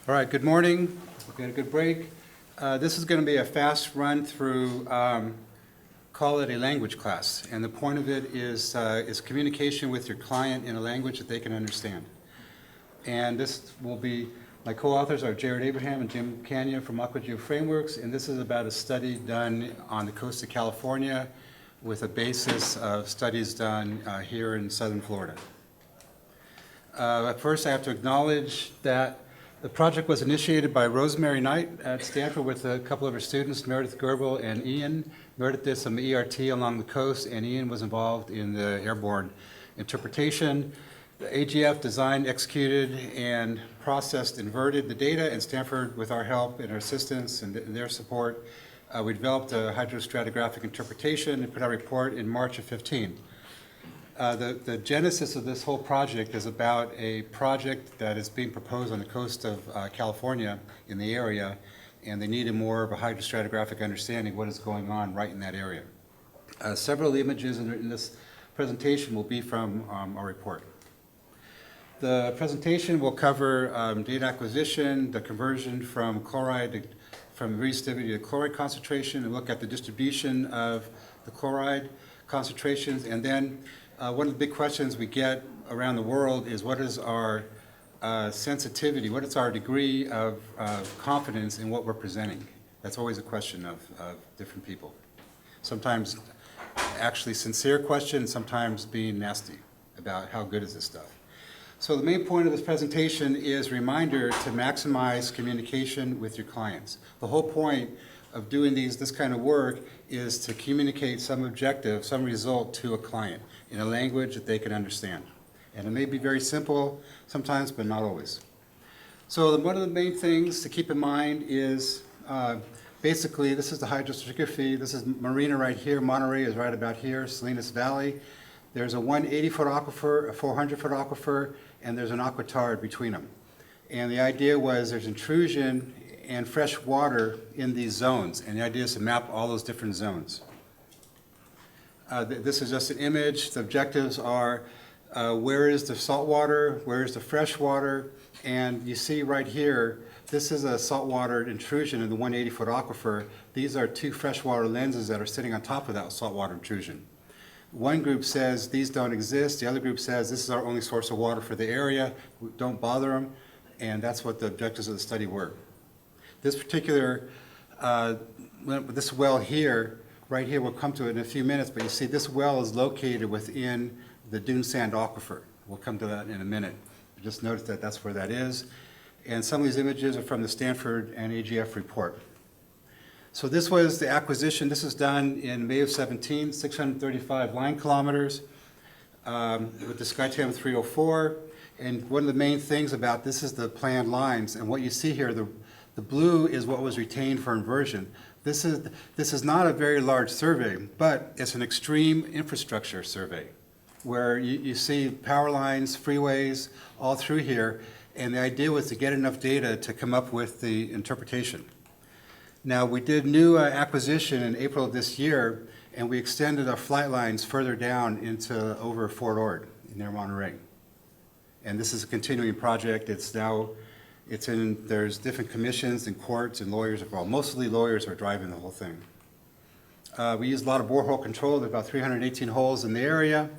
All right, good morning. We got a good break. This is going to be a fast run through, call it a language class. And the point of it is communication with your client in a language that they can understand. And this will be, my co-authors are Jared Abraham and Jim Canyon from AquaGeo Frameworks, and this is about a study done on the coast of California with a basis of studies done here in southern Florida. First, I have to acknowledge that the project was initiated by Rosemary Knight at Stanford with a couple of her students, Meredith Gerbel and Ian. Meredith did some ERT along the coast, and Ian was involved in the airborne interpretation. The AGF designed, executed, and processed, inverted the data, and Stanford, with our help and our assistance and their support, we developed a hydrostratigraphic interpretation and put our report in March of 15. The genesis of this whole project is about a project that is being proposed on the coast of California in the area, and they needed more of a hydrostratigraphic understanding of what is going on right in that area. Several of the images in this presentation will be from our report. The presentation will cover data acquisition, the conversion from chloride, from resistivity to chloride concentration, and look at the distribution of the chloride concentrations, and then one of the big questions we get around the world is what is our sensitivity, what is our degree of confidence in what we're presenting? That's always a question of different people. Sometimes actually sincere questions, sometimes being nasty about how good is this stuff. So the main point of this presentation is a reminder to maximize communication with your clients. The whole point of doing this kind of work is to communicate some objective, some result to a client in a language that they can understand. And it may be very simple sometimes, but not always. So one of the main things to keep in mind is basically this is the hydrostratigraphy. This is Marina right here. Monterey is right about here, Salinas Valley. There's a 180-foot aquifer, a 400-foot aquifer, and there's an aquitard between them. And the idea was there's intrusion and fresh water in these zones, and the idea is to map all those different zones. This is just an image. The objectives are where is the saltwater, where is the fresh water, and you see right here, this is a saltwater intrusion in the 180-foot aquifer. These are two freshwater lenses that are sitting on top of that saltwater intrusion. One group says these don't exist. The other group says this is our only source of water for the area. Don't bother them, and that's what the objectives of the study were. This particular, this well here, right here, we'll come to it in a few minutes, but you see this well is located within the dune sand aquifer. We'll come to that in a minute. Just notice that that's where that is. And some of these images are from the Stanford and AGF report. So this was the acquisition. This is done in May of 17, 635 line kilometers with the SkyTem 304. And one of the main things about this is the planned lines. And what you see here, the blue is what was retained for inversion. This is not a very large survey, but it's an extreme infrastructure survey where you see power lines, freeways, all through here, and the idea was to get enough data to come up with the interpretation. Now, we did new acquisition in April of this year, and we extended our flight lines further down into over Fort Ord near Monterey. And this is a continuing project. There's different commissions and courts and lawyers involved. Mostly lawyers are driving the whole thing. We use a lot of borehole control. There are about 318 holes in the area,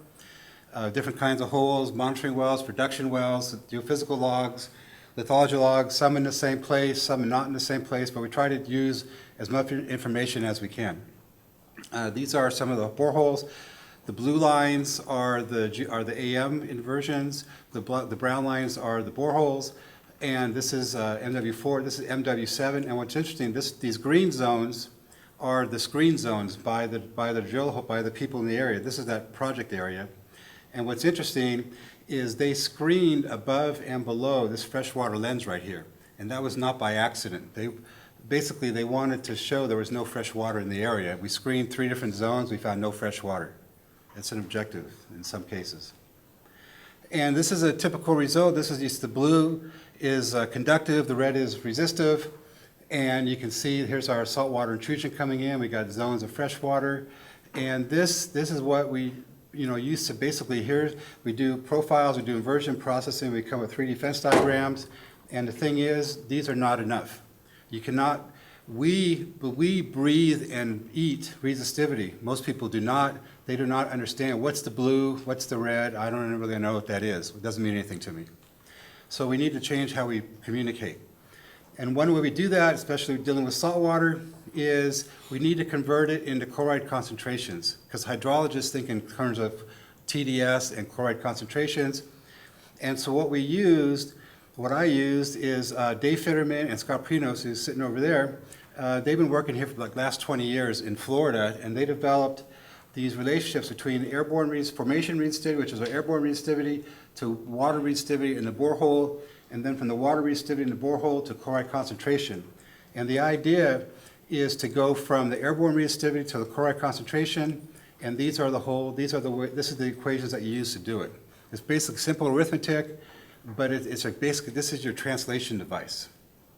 different kinds of holes, monitoring wells, production wells, geophysical logs, lithology logs, some in the same place, some not in the same place, but we try to use as much information as we can. These are some of the boreholes. The blue lines are the AM inversions. The brown lines are the boreholes. And this is MW4, this is MW7, and what's interesting, these green zones are the screen zones by the people in the area. This is that project area. And what's interesting is they screened above and below this freshwater lens right here. And that was not by accident. They wanted to show there was no fresh water in the area. We screened 3 different zones, we found no fresh water. It's an objective in some cases. And this is a typical result. This is just the blue is conductive, the red is resistive, and you can see here's our saltwater intrusion coming in. We got zones of fresh water, and this is what we used to basically here we do profiles, we do inversion processing, we come with 3D fence diagrams, And the thing is, these are not enough. You cannot, we breathe and eat resistivity. Most people do not. They do not understand what's the blue, what's the red. I don't really know what that is. It doesn't mean anything to me. So we need to change how we communicate. And one way we do that, especially dealing with saltwater, is we need to convert it into chloride concentrations, because hydrologists think in terms of TDS and chloride concentrations. And so what I used is Dave Fitterman and Scott Prinos, who's sitting over there. They've been working here for like the last 20 years in Florida, and they developed these relationships between airborne formation resistivity, which is our airborne resistivity, to water resistivity in the borehole, and then from the water resistivity in the borehole to chloride concentration. And the idea is to go from the airborne resistivity to the chloride concentration, and this is the equations that you use to do it. It's basically simple arithmetic, but basically this is your translation device,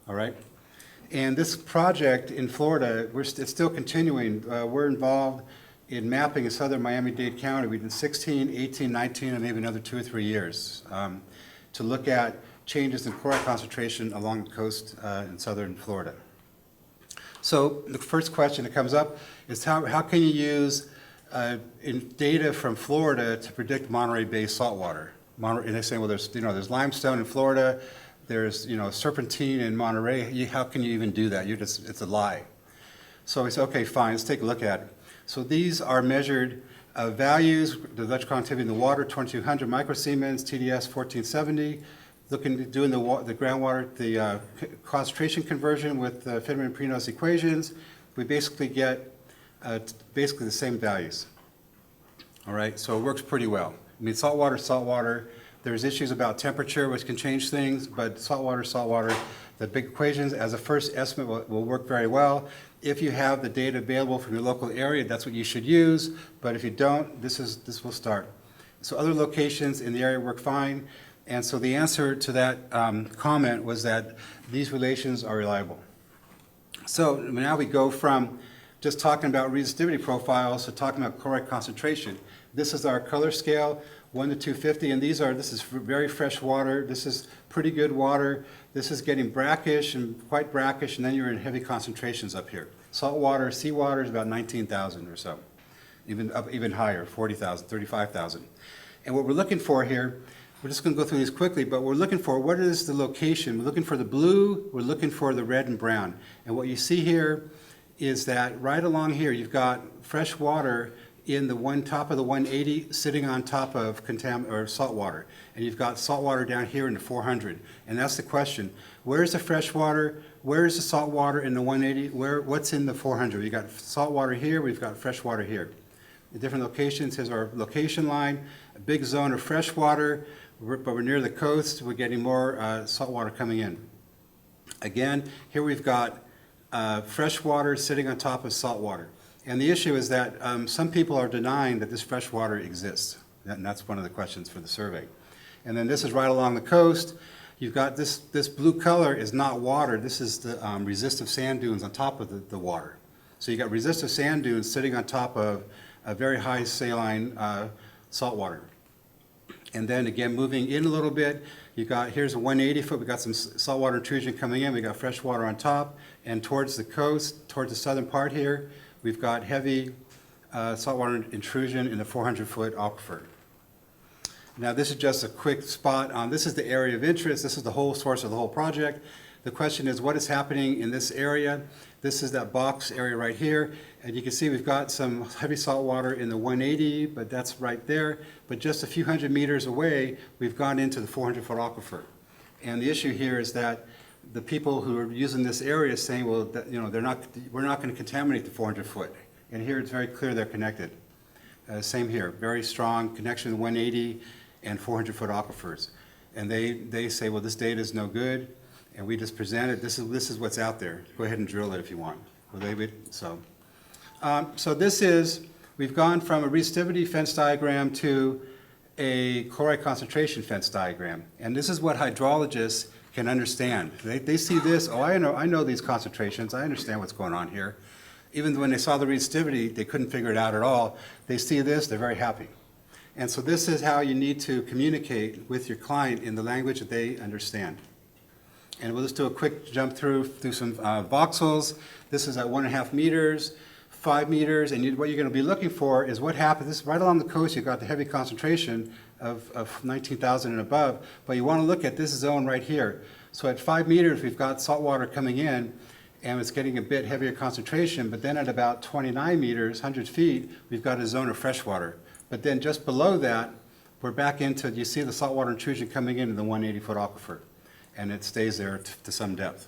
all right? And this project in Florida, it's still continuing. We're involved in mapping in southern Miami-Dade County. We did 16, 18, 19, and maybe another 2 or 3 years to look at changes in chloride concentration along the coast in southern Florida. So the first question that comes up is how can you use data from Florida to predict Monterey Bay saltwater? And they say, well, there's limestone in Florida, there's serpentine in Monterey. How can you even do that? It's a lie. So we said, okay, fine, let's take a look at it. So these are measured values, the electrical conductivity in the water, 2200 microsiemens, TDS 1470. Doing the groundwater, the concentration conversion with Fitterman and Prinos equations, we basically get basically the same values. All right, so it works pretty well. I mean, saltwater. There's issues about temperature, which can change things, but saltwater. The big equations as a first estimate will work very well. If you have the data available from your local area, that's what you should use. But if you don't, this will start. So other locations in the area work fine. And so the answer to that comment was that these relations are reliable. So now we go from just talking about resistivity profiles to talking about chloride concentration. This is our color scale, 1 to 250, and this is very fresh water. This is pretty good water. This is getting brackish and quite brackish, and then you're in heavy concentrations up here. Saltwater, seawater is about 19,000 or so, even higher, 40,000, 35,000. And what we're looking for here, we're just going to go through these quickly, but we're looking for what is the location. We're looking for the blue, we're looking for the red and brown. And what you see here is that right along here, you've got fresh water in the top of the 180 sitting on top of salt water. And you've got salt water down here in the 400. And that's the question. Where's the fresh water? Where's the salt water in the 180? What's in the 400? We've got salt water here, we've got fresh water here. The different locations, here's our location line, a big zone of fresh water, but we're near the coast, we're getting more salt water coming in. Again, here we've got fresh water sitting on top of salt water. And the issue is that some people are denying that this fresh water exists. And that's one of the questions for the survey. And then this is right along the coast. You've got this blue color is not water. This is the resistive sand dunes on top of the water. So you've got resistive sand dunes sitting on top of a very high saline salt water. And then again, moving in a little bit, here's a 180 foot, we've got some saltwater intrusion coming in, we've got fresh water on top, and towards the coast, towards the southern part here, we've got heavy saltwater intrusion in the 400 foot aquifer. Now this is just a quick spot on, this is the area of interest, this is the whole source of the whole project. The question is, what is happening in this area? This is that box area right here, and you can see we've got some heavy salt water in the 180, but that's right there. But just a few hundred meters away, we've gone into the 400-foot aquifer. And the issue here is that the people who are using this area are saying, well, we're not going to contaminate the 400-foot. And here it's very clear they're connected. Same here, very strong connection to 180 and 400-foot aquifers. And they say, well, this data is no good. And we just presented, this is what's out there. Go ahead and drill it if you want. So this is, we've gone from a resistivity fence diagram to a chloride concentration fence diagram. And this is what hydrologists can understand. They see this, oh, I know these concentrations, I understand what's going on here. Even when they saw the resistivity, they couldn't figure it out at all. They see this, they're very happy. And so this is how you need to communicate with your client in the language that they understand. And we'll just do a quick jump through some voxels. This is at 1.5 meters, 5 meters, and what you're going to be looking for is what happens. This is right along the coast. You've got the heavy concentration of 19,000 and above, but you want to look at this zone right here. So at 5 meters, we've got saltwater coming in, and it's getting a bit heavier concentration, but then at about 29 meters, 100 feet, we've got a zone of freshwater. But then just below that, we're back into, you see the saltwater intrusion coming into the 180-foot aquifer, and it stays there to some depth.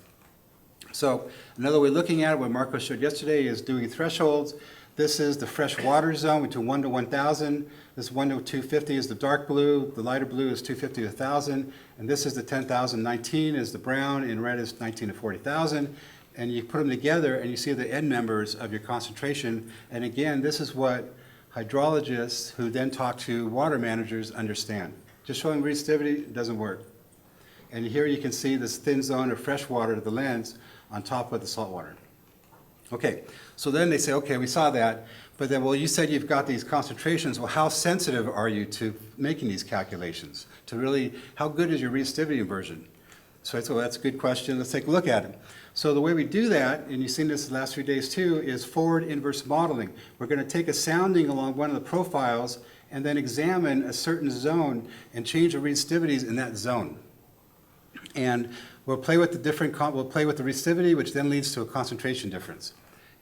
So another way of looking at it, what Marco showed yesterday, is doing thresholds. This is the freshwater zone between 1 to 1,000. This 1 to 250 is the dark blue. The lighter blue is 250 to 1,000. And this is the 10,000. 19 is the brown, and red is 19 to 40,000. And you put them together, and you see the end members of your concentration. And again, this is what hydrologists who then talk to water managers understand. Just showing resistivity doesn't work. And here you can see this thin zone of fresh water to the lens on top of the salt water. Okay, so then they say, okay, we saw that, but then, well, you said you've got these concentrations. Well, how sensitive are you to making these calculations? To really, how good is your resistivity inversion? So that's a good question. Let's take a look at it. So the way we do that, and you've seen this the last few days too, is forward inverse modeling. We're going to take a sounding along one of the profiles and then examine a certain zone and change the resistivities in that zone. And we'll play with the resistivity, which then leads to a concentration difference.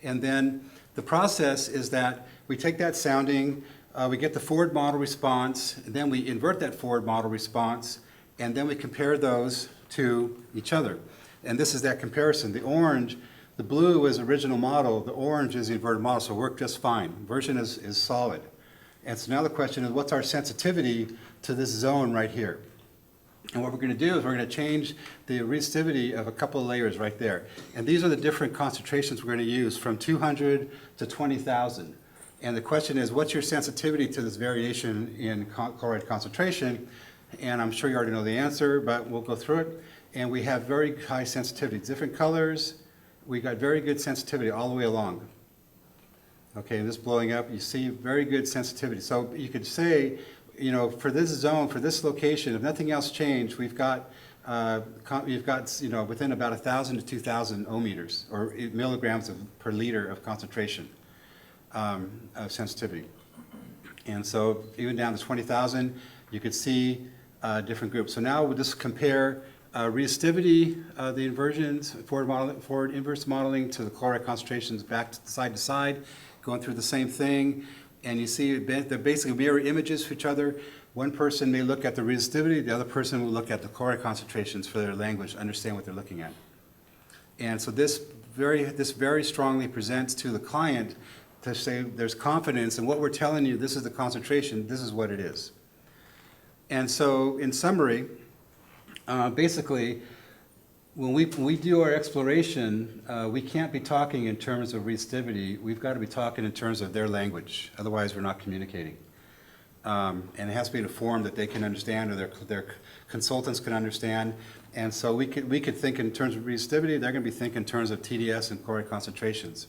And then the process is that we take that sounding, we get the forward model response, and then we invert that forward model response, and then we compare those to each other. And this is that comparison. The orange, the blue is original model, the orange is the inverted model, so it worked just fine. Inversion is solid. And so now the question is, what's our sensitivity to this zone right here? And what we're going to do is we're going to change the resistivity of a couple of layers right there. And these are the different concentrations we're going to use, from 200 to 20,000. And the question is, what's your sensitivity to this variation in chloride concentration? And I'm sure you already know the answer, but we'll go through it. And we have very high sensitivity. Different colors, we got very good sensitivity all the way along. Okay, this blowing up, you see very good sensitivity. So you could say, you know, for this zone, for this location, if nothing else changed, we've got you know, within about 1,000 to 2,000 ohmmeters, or milligrams per liter of concentration of sensitivity. And so even down to 20,000, you could see different groups. So now we'll just compare resistivity, the inversions, forward inverse modeling to the chloride concentrations back to side, going through the same thing. And you see they're basically mirror images for each other. One person may look at the resistivity, the other person will look at the chloride concentrations for their language, understand what they're looking at. And so this very strongly presents to the client to say there's confidence in what we're telling you, this is the concentration, this is what it is. And so in summary, basically, when we do our exploration, we can't be talking in terms of resistivity. We've got to be talking in terms of their language. Otherwise, we're not communicating. And it has to be in a form that they can understand, or their consultants can understand. And so we could think in terms of resistivity. They're going to be thinking in terms of TDS and chloride concentrations.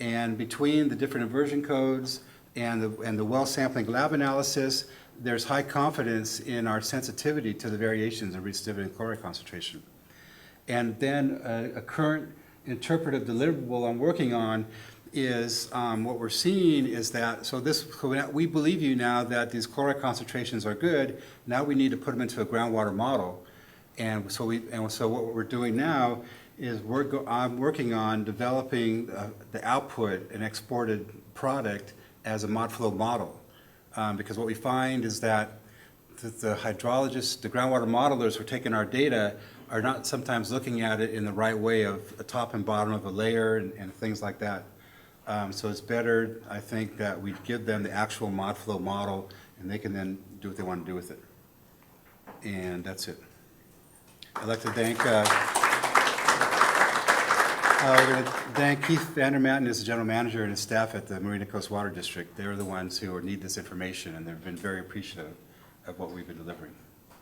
And between the different inversion codes and the well sampling lab analysis, there's high confidence in our sensitivity to the variations in resistivity and chloride concentration. And then a current interpretive deliverable I'm working on is what we're seeing is that, so we believe you now that these chloride concentrations are good. Now we need to put them into a groundwater model. And so what we're doing now is I'm working on developing the output and exported product as a mod flow model. Because what we find is that the hydrologists, the groundwater modelers who are taking our data are not sometimes looking at it in the right way of the top and bottom of a layer and things like that. So it's better, I think, that we give them the actual mod flow model and they can then do what they want to do with it. And that's it. I'd like to thank we're going to thank Keith Vandermatten, his general manager, and his staff at the Marina Coast Water District. They're the ones who need this information, and they've been very appreciative of what we've been delivering.